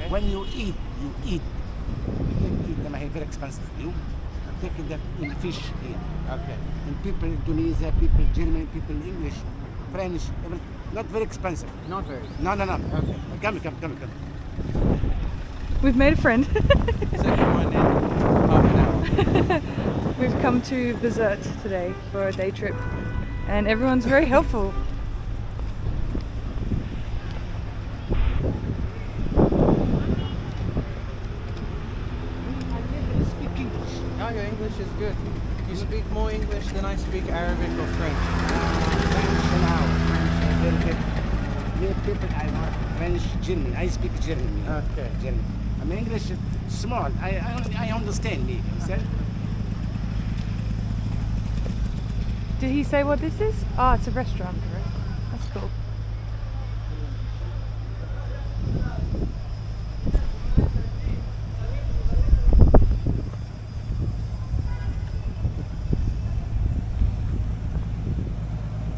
Okay. When you eat. You take eat them very expensive. You take that in fish here. Okay. And people in Tunisia, people German, people English, French, not very expensive. Not very. No. Okay. Come. We've made a friend. So come on in. Half an hour. We've come to Bizerte today for a day trip, and everyone's very helpful. Speak English. Oh, your English is good. You speak more English than I speak Arabic or French. French now. French, very good. Many people I want French, German. I speak German. Okay. German. I mean English is small. I understand me. Understand? Did he say what this is? Oh, it's a restaurant. That's cool.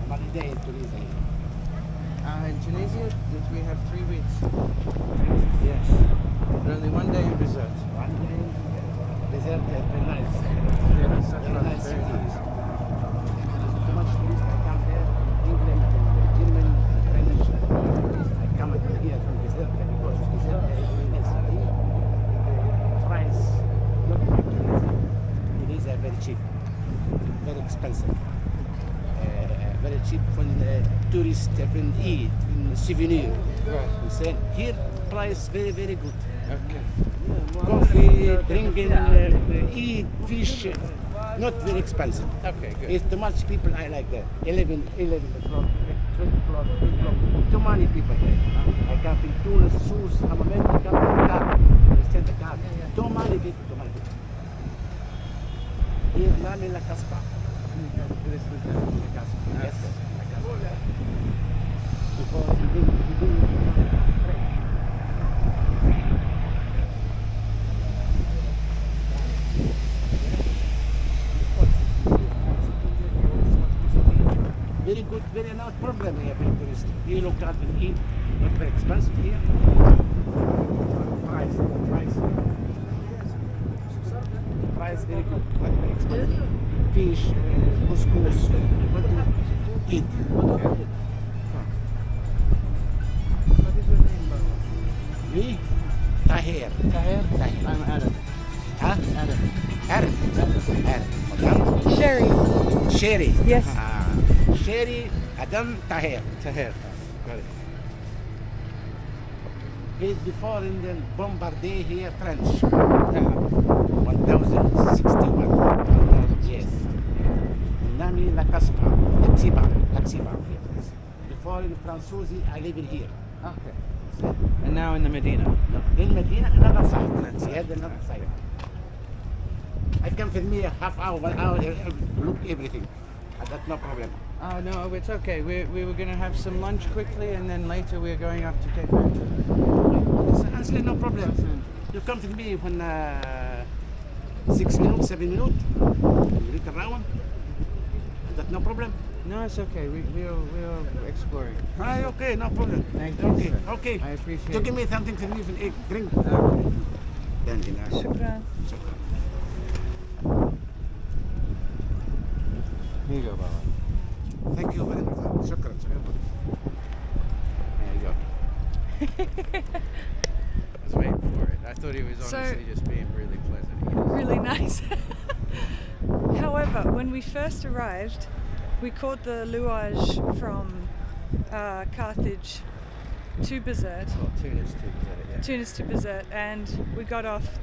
I'm holiday in Tunisia. In Tunisia, we have 3 weeks. Yes. But only 1 day in Bizerte. One day. Bizerte is very nice. Yeah, that's Very right. nice Very city. nice. Too much tourists I come there. England, German, French. I come here from Bizerte because Bizerte is very nice city. Price not like Tunisia. Tunisia very cheap, very expensive. Very cheap when tourists can eat in souvenir. Right. You say here price very good. Okay. Coffee, drinking, eat, fish, not very expensive. Okay, good. It's too much people I like that. 11 o'clock, 20 o'clock, 3 o'clock. Too many people here. I come in Tunis, Sousse, Hammamet, I come in the car. I stand the car. Too many people. Here, Nami La Caspa. This is the Caspa. Yes, La Caspa. Before we do very good, very no problem here for tourists. You look out and eat, not very expensive here. Price very good, not very expensive. Fish, couscous, what do you eat? Okay. What is your name, Baba? Me? Tahir. Tahir? Tahir. I'm Adam. Huh? Adam. Arif. Adam. Sherry. Sherry. Yes. Sherry Adam Tahir. Tahir. Got it. He's before in the bombardee here French. 1061. Yes. Nami La Caspa. Laxiba. Before in Franzusi, I live in here. Okay. And now in the Medina. In Medina, another side. She had another side. I come with me a half hour, 1 hour, look everything. That's no problem. Oh no, it's okay. We were going to have some lunch quickly, and then later we're going up to Cape Town. It's actually no problem. You come with me when 6 minutes, 7 minutes, you read around. That's no problem. No, it's okay. We're exploring. Okay, no problem. Thank you, Okay, sir. okay. I appreciate So it. give me something to leave and drink. Okay. Then dinner. Shukran. Here you go, Baba. Thank you very much. Shukran. There you go. I was waiting for it. I thought he was honestly just being really pleasant. Really nice. However, when we first arrived, we caught the luage from Carthage to Bizerte. Well, Tunis too, is that it? Yeah. Tunis to Bizerte, and we got off,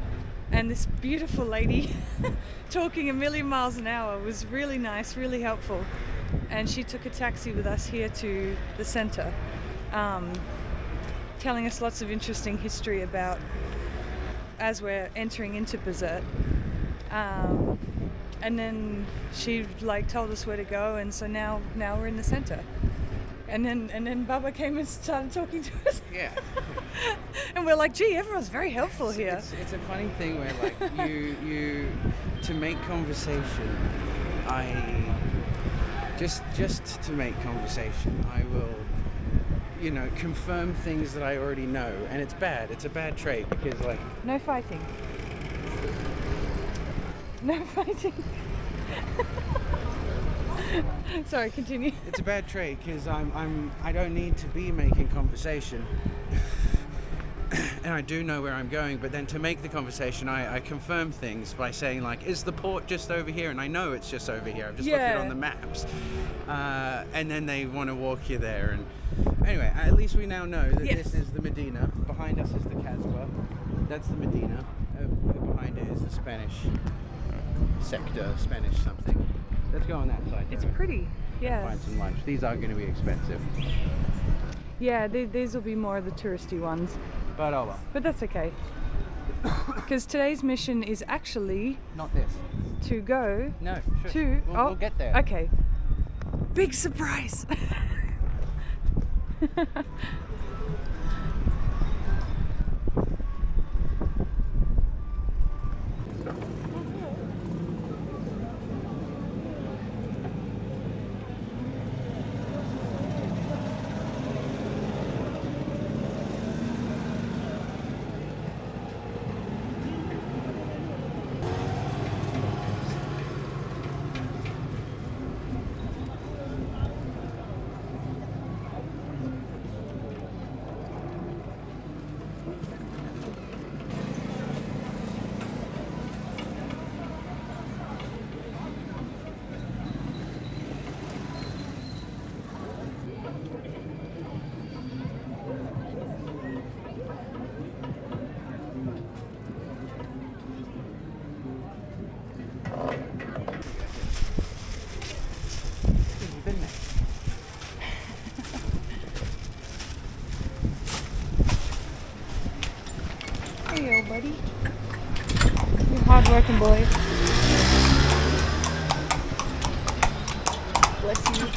and this beautiful lady talking a million miles an hour was really nice, really helpful, and she took a taxi with us here to the center, telling us lots of interesting history about as we're entering into Bizerte, and then she told us where to go, and so now we're in the center. And then Baba came and started talking to us. Yeah. And we're like, gee, everyone's very helpful here. It's a funny thing where you to make conversation, I just to make conversation, I will, you know, confirm things that I already know, and it's bad. It's a bad trait because, like, No fighting. No fighting. Sorry, continue. it's a bad trait because I don't need to be making conversation. And I do know where I'm going, but then to make the conversation, I confirm things by saying, like, is the port just over here? And I know it's just over here. I've just looked it on the maps. And then they want to walk you there. And anyway, at least we now know that this is the Medina. Behind us is the Casbah. That's the Medina. Behind it is the Spanish sector, Spanish something. Let's go on that side. It's pretty. Yeah. Find some lunch. These are going to be expensive. Yeah, these will be more of the touristy ones. But oh well. But that's okay. Because today's mission is actually Not this. to go No, sure. to... We'll get there. Okay. Big surprise! Hey, old buddy. You're hard-working boy. Bless you.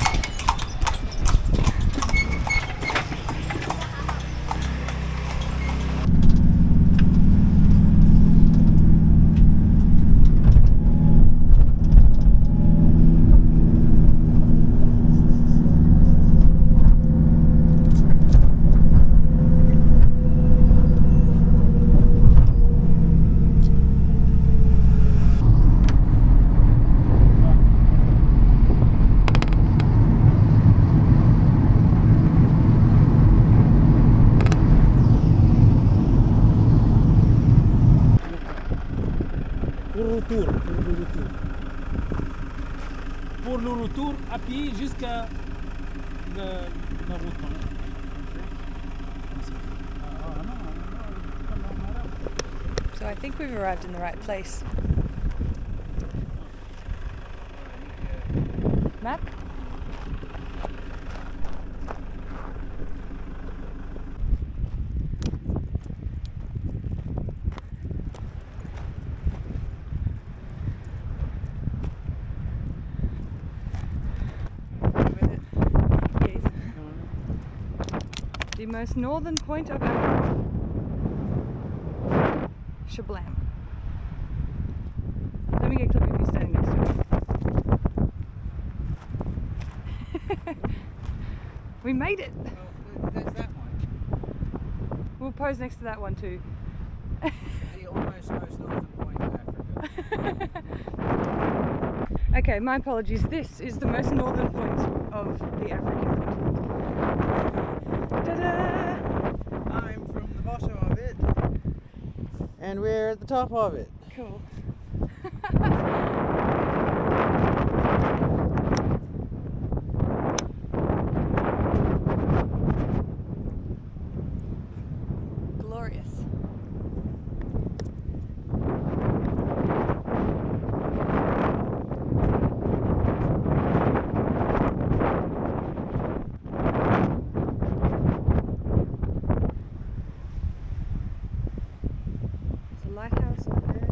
Pour le retour à pied jusqu'à la route. So I think we've arrived in the right place. Map? The most northern point of Africa. Shablam. Let me get a clip of you standing next to it. We made it! Well, there's that one. We'll pose next to that one too. The almost most northern point of Africa. Okay, my apologies. This is the most northern point of the African continent. Ta-da! I'm from the bottom of it. And we're at the top of it. Cool. Glorious. There's a lighthouse up there.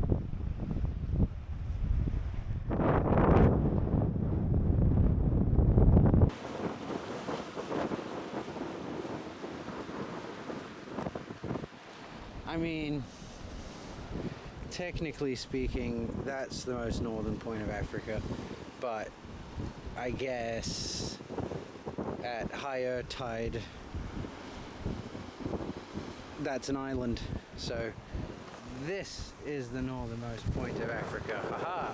I mean, technically speaking, that's the most northern point of Africa, but I guess at higher tide that's an island. So this is the northernmost point of Africa. Haha!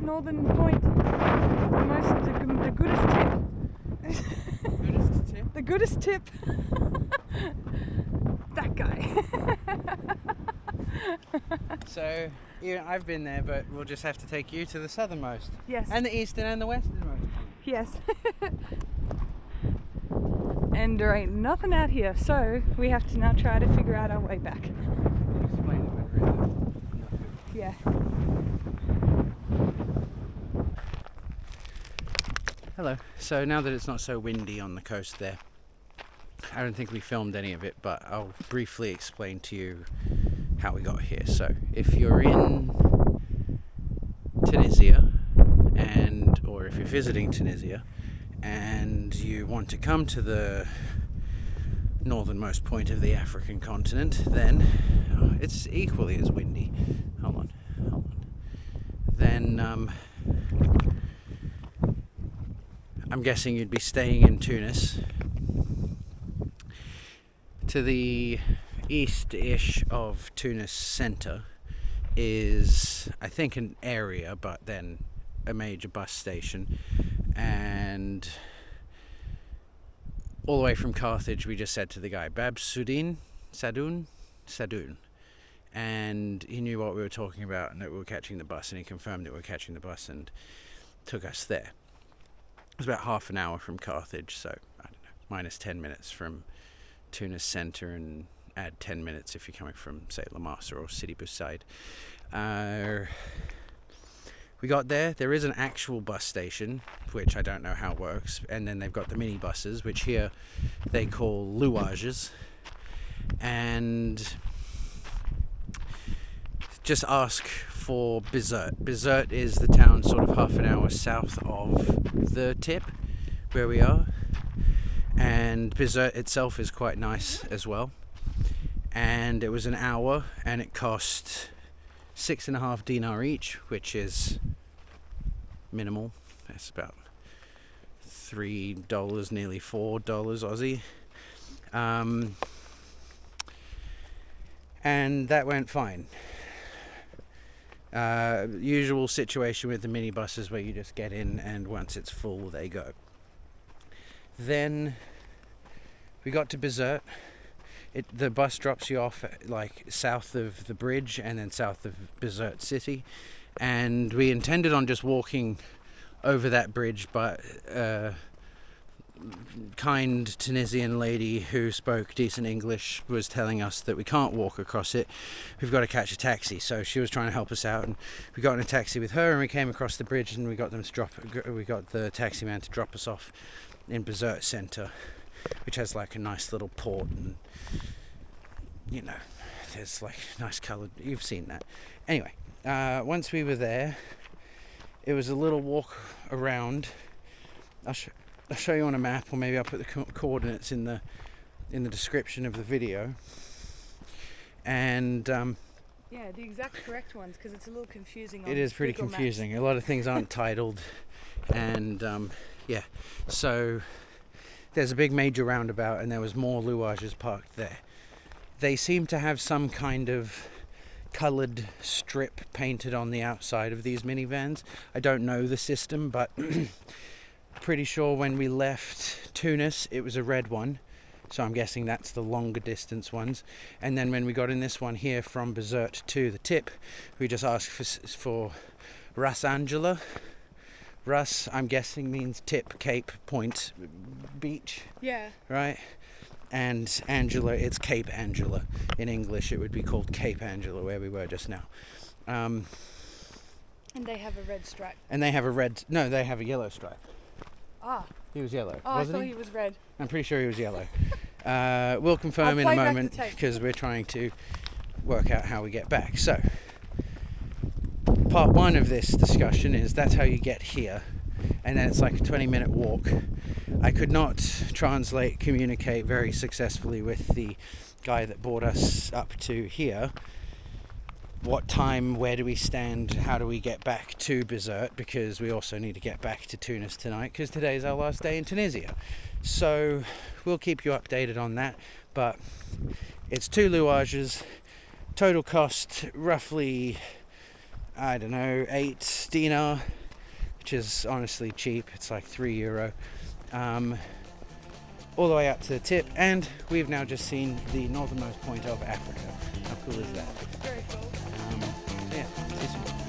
Northern point, the goodest tip. Goodest tip? The goodest tip. That guy. So, I've been there, but we'll just have to take you to the southernmost. Yes. And the eastern and the westernmost. Yes. And there ain't nothing out here, so we have to now try to figure out our way back. Explain it when we're in Yeah. Hello. So now that it's not so windy on the coast there, I don't think we filmed any of it, but I'll briefly explain to you how we got here. So if you're in Tunisia, or if you're visiting Tunisia and you want to come to the northernmost point of the African continent, then it's equally as windy. Hold on. Then I'm guessing you'd be staying in Tunis. To the east-ish of Tunis centre is, I think, an area, but then a major bus station. And all the way from Carthage, we just said to the guy, Bab Sadoun. And he knew what we were talking about and that we were catching the bus, and he confirmed that we were catching the bus and took us there. It was about half an hour from Carthage, so I don't know, minus 10 minutes from Tunis centre, and add 10 minutes if you're coming from, say, La Massa or Sidi Bou Said. We got there. There is an actual bus station, which I don't know how it works, and then they've got the mini buses, which here they call louages, and just ask for Bizerte. Bizerte is the town sort of half an hour south of the tip where we are, and Bizerte itself is quite nice as well. And it was an hour, and it cost 6.5 dinar each, which is minimal. That's about $3, nearly $4 Aussie. And that went fine. Usual situation with the minibuses where you just get in and once it's full they go. Then we got to Bizerte. The bus drops you off like south of the bridge and then south of Bizerte city, and we intended on just walking over that bridge, but kind Tunisian lady who spoke decent English was telling us that we can't walk across it, we've got to catch a taxi. So she was trying to help us out, and we got in a taxi with her, and we came across the bridge, and we got the taxi man to drop us off in Bizerte centre, which has like a nice little port, and there's like nice coloured, you've seen that. Anyway, once we were there, it was a little walk around. I'll show you on a map, or maybe I'll put the coordinates in the description of the video. And yeah, the exact correct ones, because it's a little confusing. It is pretty Google confusing. Maps. A lot of things aren't titled, and yeah. So there's a big major roundabout, and there was more louages parked there. They seem to have some kind of coloured strip painted on the outside of these minivans. I don't know the system, but pretty sure when we left Tunis it was a red one, so I'm guessing that's the longer distance ones. And then when we got in this one here from Bizerte to the tip, we just asked for Ras Angela. Ras, I'm guessing, means tip, cape, point, beach. Yeah. Right? And Angela, it's Cape Angela. In English it would be called Cape Angela, where we were just now. And they have a red stripe. And they have they have a yellow stripe. Ah, He was yellow, oh, I wasn't thought he? he was red. I'm pretty sure he was yellow. We'll confirm I'll in a play back the moment tape. because we're trying to work out how we get back. So, part one of this discussion is that's how you get here, and then it's like a 20-minute walk. I could not communicate very successfully with the guy that brought us up to here. What time, where do we stand, how do we get back to Bizerte, because we also need to get back to Tunis tonight because today's our last day in Tunisia. So we'll keep you updated on that, but it's 2 louages, total cost roughly, I don't know, 8 dinar, which is honestly cheap. It's like €3, all the way up to the tip, and we've now just seen the northernmost point of Africa. How cool is that? Very cool. So yeah, see you soon.